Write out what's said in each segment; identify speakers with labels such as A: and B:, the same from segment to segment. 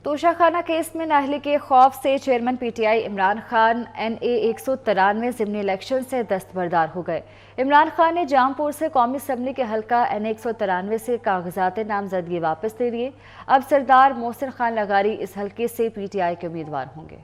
A: Toshakhana case में नाअहली के खौफ से chairman PTI Imran Khan NA 193 ज़िमनी इलेक्शन से दस्तबरदार हो गए। इमरान खान ने जामपुर से कौमी असम्बली के हल्का NA 193 से कागजात नामजदगी वापस ले लिए। अब सरदार मोहसिन खान लगारी इस हल्के से पीटीआई के उम्मीदवार होंगे।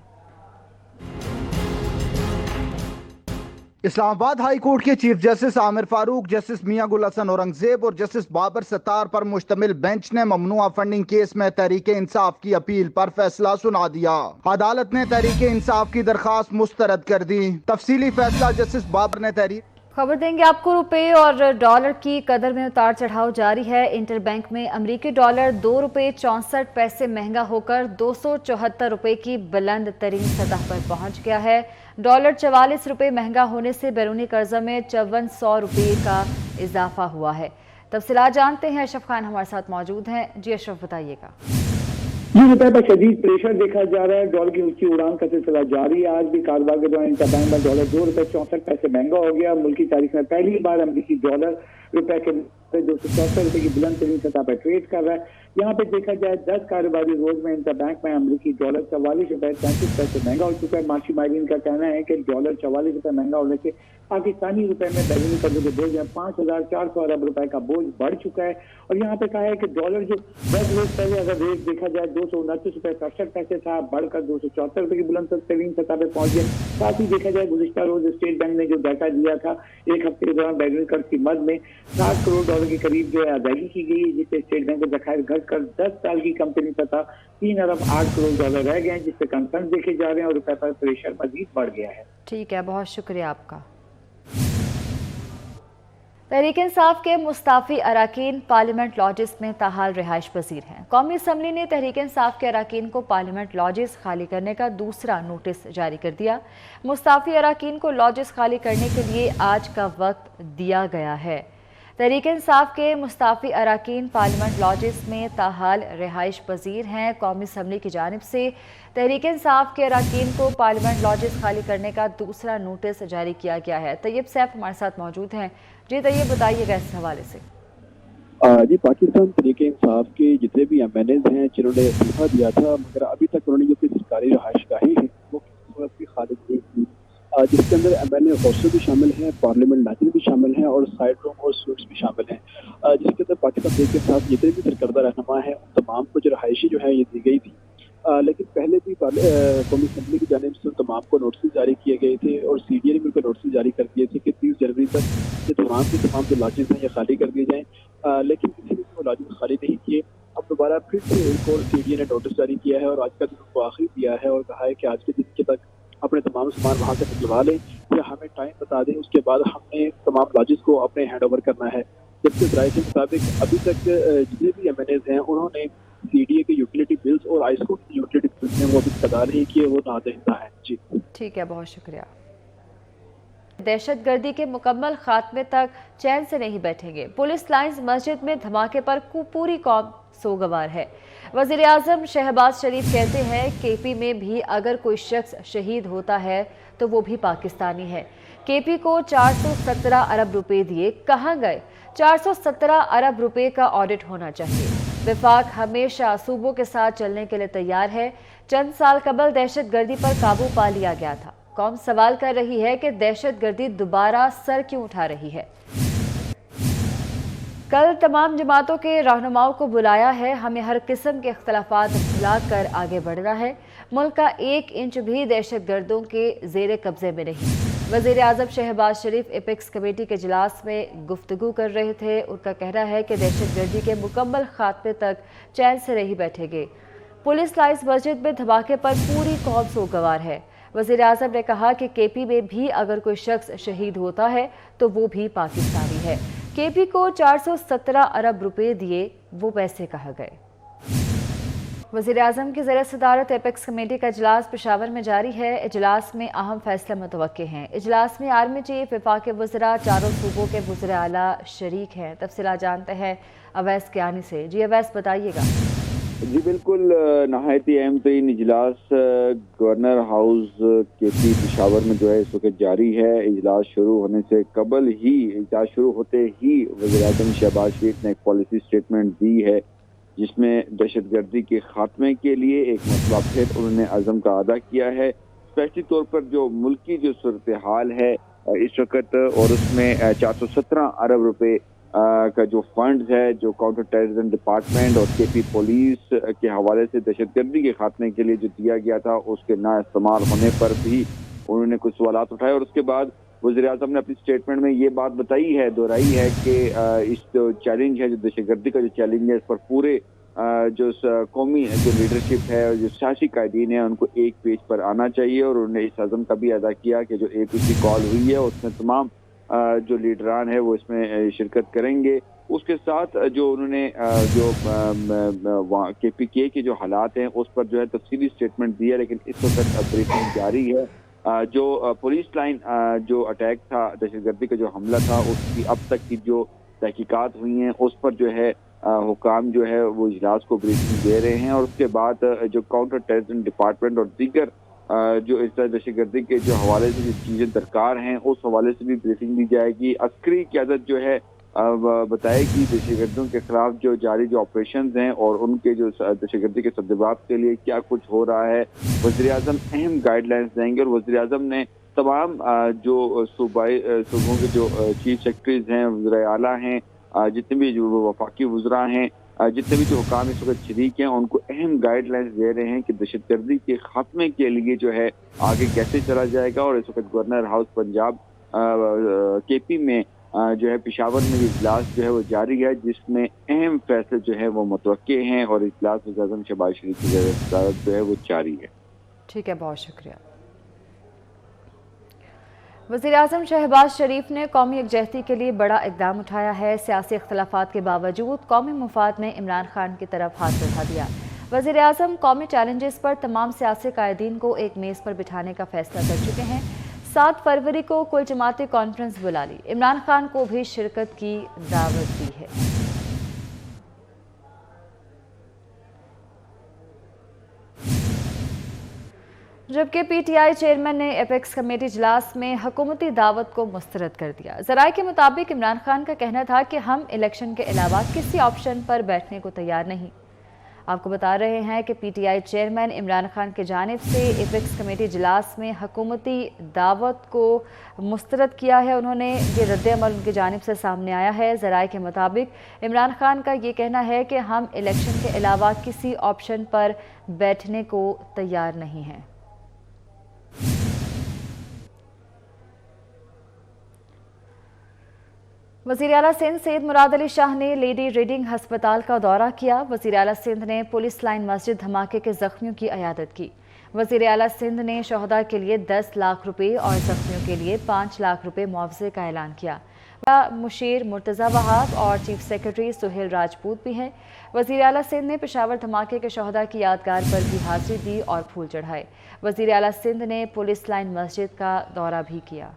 B: इस्लामाबाद हाई कोर्ट के chief justice Aamir Farooq, justice Miangul Hassan Aurangzeb और जस्टिस बाबर सत्तार पर मुश्तमिल बेंच ने ममनुआ फंडिंग केस में तहरीक इंसाफ की अपील पर फैसला सुना दिया। अदालत ने तहरीक इंसाफ की दरखास्त मुस्तरद कर दी। तफसीली फैसला जस्टिस बाबर ने तहरीर।
A: खबर देंगे आपको। रुपए और डॉलर की कदर में उतार चढ़ाव जारी है। इंटरबैंक में अमरीकी डॉलर 2 रुपये 64 पैसे महंगा होकर 274 रुपये की बुलंद तरीन सतह पर पहुंच गया है। डॉलर 44 रुपये महंगा होने से बैरूनी कर्जा में 5400 रुपये का इजाफा हुआ है। तफसीलात जानते हैं, अशरफ खान हमारे साथ मौजूद हैं। जी अशरफ, बताइएगा।
C: रुपए पर शदीद प्रेशर देखा जा रहा है। डॉलर की ऊंची उड़ान का सिलसिला जारी है। आज भी कारोबार के दौरान इंटरबैंक में डॉलर 2 रुपये 64 पैसे महंगा हो गया। मुल्की तारीख में पहली बार अमरीकी डॉलर रुपए के 274 रुपये की बुलंद तरीन सतह पर ट्रेड कर रहा है। यहाँ पे देखा जाए 10 कारोबारी रोज में इंटरबैंक में अमरीकी डॉलर 44 रुपये 33 पैसे महंगा हो चुका है। माशी माहिरीन का कहना है कि डॉलर 44 रुपये महंगा होने से पाकिस्तानी रुपए में बैरूनी कर्जों के बोझ में 5400 अरब रुपए का बोझ बढ़ चुका है। और यहाँ पे कहा है कि डॉलर जो 10 रोज पहले अगर रेट देखा जाए 229 रुपये 67 पैसे था, बढ़कर 274 रुपये की बुलंद तरीन सतह पर पहुंच गया। साथ ही देखा जाए गुज़िश्ता रोज स्टेट बैंक ने जो डाटा दिया था, एक हफ्ते के दौरान बैरूनी कर्ज की मद में 60 करोड़ डॉलर के करीब जो है अदायगी की गई, जिससे स्टेट बैंक के जखायर घटकर 10 साल की कंपनी सतह 3 अरब 8 करोड़ डॉलर रह गए हैं, जिससे कंसर्न देखे जा रहे हैं और रुपए पर प्रेशर मजीद बढ़ गया है।
A: ठीक है, बहुत शुक्रिया आपका। तहरीक इंसाफ के मुस्ताफी अराकीन पार्लियामेंट लॉजेस में ताहाल रिहाइश पजीर हैं। कौमी असम्बली ने तहरीक इंसाफ के अराकीन को पार्लियामेंट लॉजेस खाली करने का दूसरा नोटिस जारी कर दिया। मुस्ताफी अराकीन को लॉजेस खाली करने के लिए आज का वक्त दिया गया है। तहरीक इंसाफ के मुस्ताफी अराकीन पार्लियामेंट लॉजेस में ताहाल रिहाइश पजीर हैं। कौमी असम्बली की जानिब से तहरीक इंसाफ के अराकीन को पार्लियामेंट लॉजेस खाली करने का दूसरा नोटिस जारी किया गया है। तैयब सैफ हमारे साथ मौजूद हैं। जी तैयब, बताइएगा इस हवाले से।
D: जी, पाकिस्तान तहरीक इंसाफ के जितने भी MNAs हैं जिन्होंने इस्तीफा दिया था, मगर अभी तक उन्होंने जो सरकारी रहाइश गाहें हैं वो किसी वक्त भी खाली नहीं की, जिसके अंदर MNA हॉस्टल भी शामिल हैं, पार्लियामेंट मैजिल भी शामिल हैं और साइड रूम और स्वीट्स भी शामिल हैं, जिसके अंदर पाकिस्तान तहरीक इंसाफ जितने भी सरकर्दा रहनुमा हैं उन तमाम को जो रहायशी जो है ये दी गई थी। लेकिन पहले भी कौमी असम्बली की जानिब से तमाम को नोटिस जारी किए गए थे और CDA ने मिलकर नोटिस जारी कर दिए थे कि 30 जनवरी तक ये तमाम के तमाम जो लॉजेस हैं ये खाली कर दिए जाएँ, लेकिन किसी ने वो लॉजेस खाली नहीं किए। अब दोबारा फिर से एक और CDA ने नोटिस जारी किया है और आज का दिन उनको आखिरी दिया है और कहा है कि आज के दिन के तक अपने तमाम सामान वहाँ से निकलवा लें या हमें टाइम बता दें, उसके बाद हमने तमाम लॉजेस को अपने हैंड ओवर करना है। जबकि ज़राए के मुताबिक अभी तक जितने भी MNAs हैं उन्होंने CDA के यूटिलिटी बिल्स और आइस्को की यूटिलिटी बिल्स हैं वो अभी अदा नहीं किए, वो नादहिंदा है। जी
A: ठीक है, बहुत शुक्रिया। दहशतगर्दी के मुकम्मल खात्मे तक चैन से नहीं बैठेंगे। पुलिस लाइन्स मस्जिद में धमाके पर पूरी कौम सोगवार है। वज़ीर आज़म शहबाज शरीफ कहते हैं KP में भी अगर कोई शख्स शहीद होता है तो वो भी पाकिस्तानी है। KP को 417 अरब रुपए दिए, कहाँ गए? 417 अरब रुपए का ऑडिट होना चाहिए। विफाक हमेशा सूबों के साथ चलने के लिए तैयार है। चंद साल कबल दहशतगर्दी पर काबू पा लिया गया था। कौम सवाल कर रही है कि दहशतगर्दी दोबारा सर क्यों उठा रही है। कल तमाम जमातों के रहनुमाओं को बुलाया है। हमें हर किस्म के इख्तलाफात भुलाकर आगे बढ़ना है। मुल्क का 1 इंच भी दहशतगर्दों के जेर कब्जे में नहीं। वज़ीर आज़म शहबाज शरीफ एपेक्स कमेटी के इजलास में गुफ्तगू कर रहे थे। उनका कहना है कि दहशतगर्दी के मुकम्मल खात्मे तक चैन से नहीं बैठेंगे। पुलिस लाइन्स मस्जिद में धमाके पर पूरी कौम सोगवार है। वज़ीर आज़म ने कहा कि KP में भी अगर कोई शख्स शहीद होता है तो वो भी पाकिस्तानी है। KP को 417 अरब रुपए दिए, वो पैसे कहाँ गए? वज़ीर आज़म की ज़रिए सदारत एपेक्स कमेटी का इजलास पेशावर में जारी है। इजलास में अहम फैसले मुतवक्के हैं। इजलास में आर्मी चीफ, वफाक वज़रा, चारों सूबों के वज़ीर आला शरीक हैं। तफसीलात जानते हैं अवैस कियानी से। जी अवैस, बताइएगा।
E: जी बिल्कुल, नहायती अहम तरीन इजलास गवर्नर हाउस KP पेशावर में जो है इस वक्त जारी है। इजलास शुरू होने से कबल ही, इजलास शुरू होते ही वज़ीर आज़म शहबाज शरीफ ने एक पॉलिसी स्टेटमेंट दी है جس میں دہشت گردی کے خاتمے کے لیے ایک مرتبہ پھر انہوں نے عزم کا اعادہ کیا ہے، اسپیشلی طور پر جو ملکی جو صورتحال ہے اس وقت، اور اس میں 417 ارب روپے کا جو فنڈز ہے جو کاؤنٹر ٹیررزم ڈپارٹمنٹ اور کے پی پولیس کے حوالے سے دہشت گردی کے خاتمے کے لیے جو دیا گیا تھا، اس کے نا استعمال ہونے پر بھی انہوں نے کچھ سوالات اٹھائے، اور اس کے بعد وزیر اعظم نے اپنی اسٹیٹمنٹ میں یہ بات بتائی ہے، دہرائی ہے کہ اس جو چیلنج ہے، جو دہشت گردی کا جو چیلنج ہے، اس پر پورے جو قومی جو لیڈرشپ ہے اور جو سیاسی قائدین ہیں ان کو ایک پیج پر آنا چاہیے، اور انہوں نے اس عزم کا بھی ادا کیا کہ جو APC کال ہوئی ہے اس میں تمام جو لیڈران ہیں وہ اس میں شرکت کریں گے۔ اس کے ساتھ جو انہوں نے جو KPK کے جو حالات ہیں اس پر جو ہے تفصیلی اسٹیٹمنٹ دی ہے، لیکن اس وقت بریفنگ جاری ہے۔ جو پولیس لائن جو اٹیک تھا، دہشت گردی کا جو حملہ تھا، اس کی اب تک کی جو تحقیقات ہوئی ہیں اس پر جو ہے حکام جو ہے وہ اجلاس کو بریفنگ دے رہے ہیں، اور اس کے بعد جو کاؤنٹر ٹیررزم ڈپارٹمنٹ اور دیگر جو اس طرح دہشت گردی کے جو حوالے سے جو چیزیں درکار ہیں اس حوالے سے بھی بریفنگ دی جائے گی۔ عسکری قیادت جو ہے بتائے گی دہشت گردوں کے خلاف جو جاری جو آپریشنز ہیں اور ان کے جو دہشت گردی کے سببات کے لیے کیا کچھ ہو رہا ہے۔ وزیر اعظم اہم گائیڈ لائنز دیں گے، اور وزیر اعظم نے تمام جو صوبوں کے جو چیف سیکرٹریز ہیں، وزراء اعلیٰ ہیں، جتنے بھی جو وفاقی وزراء ہیں، جتنے بھی جو حکام اس وقت شریک ہیں، ان کو اہم گائیڈ لائنز دے رہے ہیں کہ دہشت گردی کے خاتمے کے لیے جو ہے آگے کیسے چلا جائے گا۔ اور اس وقت گورنر ہاؤس پنجاب KP میں جو ہے پشاور میں یہ اجلاس جو ہے وہ جاری ہے، جس میں اہم فیصلے جو ہے وہ متوقع ہیں، اور اجلاس وزیر اعظم شہباز شریف کی صدارت جو ہے وہ جاری ہے۔
A: ٹھیک ہے، بہت شکریہ۔ وزیر اعظم شہباز شریف نے قومی یکجہتی کے لیے بڑا اقدام اٹھایا ہے۔ سیاسی اختلافات کے باوجود قومی مفاد میں عمران خان کی طرف ہاتھ بڑھا دیا۔ وزیر اعظم قومی چیلنجز پر تمام سیاسی قائدین کو ایک میز پر بٹھانے کا فیصلہ کر چکے ہیں۔ 7 فروری کو کل جماعتی کانفرنس بلا لی، عمران خان کو بھی شرکت کی دعوت دی ہے۔ جبکہ PTI چیئرمین نے ایپیکس کمیٹی اجلاس میں حکومتی دعوت کو مسترد کر دیا۔ ذرائع کے مطابق عمران خان کا کہنا تھا کہ ہم الیکشن کے علاوہ کسی آپشن پر بیٹھنے کو تیار نہیں۔ آپ کو بتا رہے ہیں کہ PTI چیئرمین عمران خان کی جانب سے ایپیکس کمیٹی اجلاس میں حکومتی دعوت کو مسترد کیا ہے۔ انہوں نے یہ رد عمل ان کی جانب سے سامنے آیا ہے۔ ذرائع کے مطابق عمران خان کا یہ کہنا ہے کہ ہم الیکشن کے علاوہ کسی آپشن پر بیٹھنے کو تیار نہیں ہیں۔ وزیر اعلیٰ سندھ سید مراد علی شاہ نے لیڈی ریڈنگ ہسپتال کا دورہ کیا۔ وزیر اعلیٰ سندھ نے پولیس لائن مسجد دھماکے کے زخمیوں کی عیادت کی۔ وزیر اعلیٰ سندھ نے شہداء کے لیے 10 لاکھ روپے اور زخمیوں کے لیے 5 لاکھ روپے معاوضے کا اعلان کیا۔ مشیر مرتضی وہاب اور چیف سیکرٹری سہیل راجپوت بھی ہیں۔ وزیر اعلیٰ سندھ نے پشاور دھماکے کے شہداء کی یادگار پر بھی حاضری دی اور پھول چڑھائے۔ وزیر اعلیٰ سندھ نے پولیس لائن مسجد کا دورہ بھی کیا۔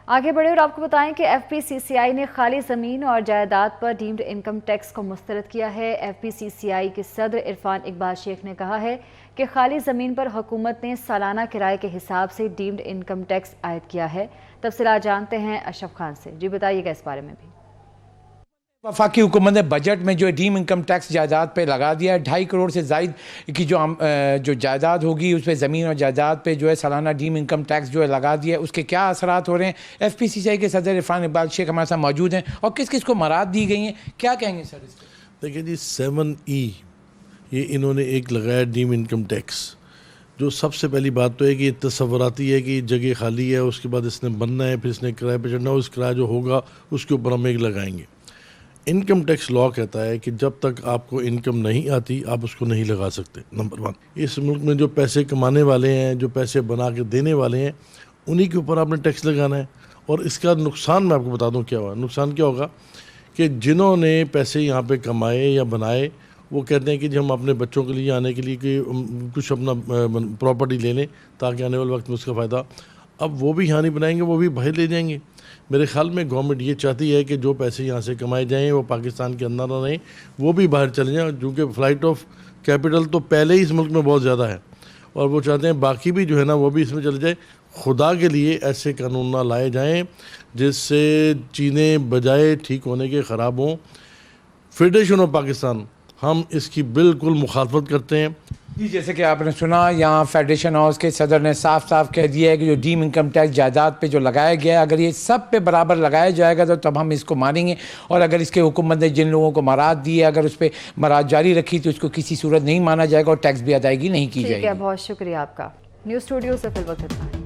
A: آگے بڑھے اور آپ کو بتائیں کہ FPCCI نے خالی زمین اور جائیداد پر ڈیمڈ انکم ٹیکس کو مسترد کیا ہے۔ FPCCI کے صدر عرفان اقبال شیخ نے کہا ہے کہ خالی زمین پر حکومت نے سالانہ کرائے کے حساب سے ڈیمڈ انکم ٹیکس عائد کیا ہے۔ تفصیلات جانتے ہیں اشرف خان سے۔ جی بتائیے گا اس بارے میں بھی۔
F: وفاقی حکومت نے بجٹ میں جو ڈیم انکم ٹیکس جائیداد پہ لگا دیا ہے۔ 2.5 کروڑ سے زائد کی جو جائیداد ہوگی اس پہ زمین اور جائیداد پہ جو ہے سالانہ ڈیم انکم ٹیکس جو ہے لگا دیا ہے۔ اس کے کیا اثرات ہو رہے ہیں؟ FPCCI کے صدر عرفان اقبال شیخ ہمارے ساتھ موجود ہیں، اور کس کس کو مراد دی گئی ہیں، کیا کہیں گے سر اس پہ؟
G: دیکھیں جی 7E یہ انہوں نے ایک لگایا ڈیم انکم ٹیکس، جو سب سے پہلی بات تو ہے کہ یہ تصوراتی ہے کہ جگہ خالی ہے، اس کے بعد اس نے بننا ہے، پھر اس نے کرائے پہ چڑھنا ہے، اس کرایہ جو ہوگا اس کے اوپر ہم ایک لگائیں گے۔ انکم ٹیکس لا کہتا ہے کہ جب تک آپ کو انکم نہیں آتی آپ اس کو نہیں لگا سکتے۔ نمبر 1، اس ملک میں جو پیسے کمانے والے ہیں، جو پیسے بنا کے دینے والے ہیں، انہی کے اوپر آپ نے ٹیکس لگانا ہے۔ اور اس کا نقصان میں آپ کو بتا دوں کیا ہوا۔ نقصان کیا ہوگا کہ جنہوں نے پیسے یہاں پہ کمائے یا بنائے، وہ کہتے ہیں کہ جی ہم اپنے بچوں کے لیے آنے کے لیے کہ کچھ اپنا پراپرٹی لے لیں تاکہ آنے والے وقت میں اس کا فائدہ، اب وہ بھی یہاں نہیں بنائیں گے، وہ بھی باہر لے جائیں گے۔ میرے خیال میں گورنمنٹ یہ چاہتی ہے کہ جو پیسے یہاں سے کمائے جائیں وہ پاکستان کے اندر نہ رہیں، وہ بھی باہر چلے جائیں، کیونکہ فلائٹ آف کیپٹل تو پہلے ہی اس ملک میں بہت زیادہ ہے، اور وہ چاہتے ہیں باقی بھی جو ہے نا وہ بھی اس میں چلے جائے۔ खुदा के लिए ऐसे कानून ना लाए जाएं जिससे चीज़ें बजाय ठीक होने के ख़राब हों। फेडरेशन ऑफ पाकिस्तान हम इसकी बिल्कुल मुखालफत करते हैं।
F: जी, जैसे कि आपने सुना, यहाँ फेडरेशन हाउस के सदर ने साफ साफ कह दिया है कि जो डीम इनकम टैक्स जायदाद पे जो लगाया गया है, अगर ये सब पे बराबर लगाया जाएगा तो तब हम इसको मानेंगे, और अगर इसके हुकूमत ने जिन लोगों को मराद दी है, अगर उस पर मराद जारी रखी तो इसको किसी सूरत नहीं माना जाएगा और टैक्स भी अदायगी नहीं की
A: ठीक
F: जाएगी।
A: है, बहुत शुक्रिया आपका। न्यूज़ स्टूडियो से फिल वक्त इतना।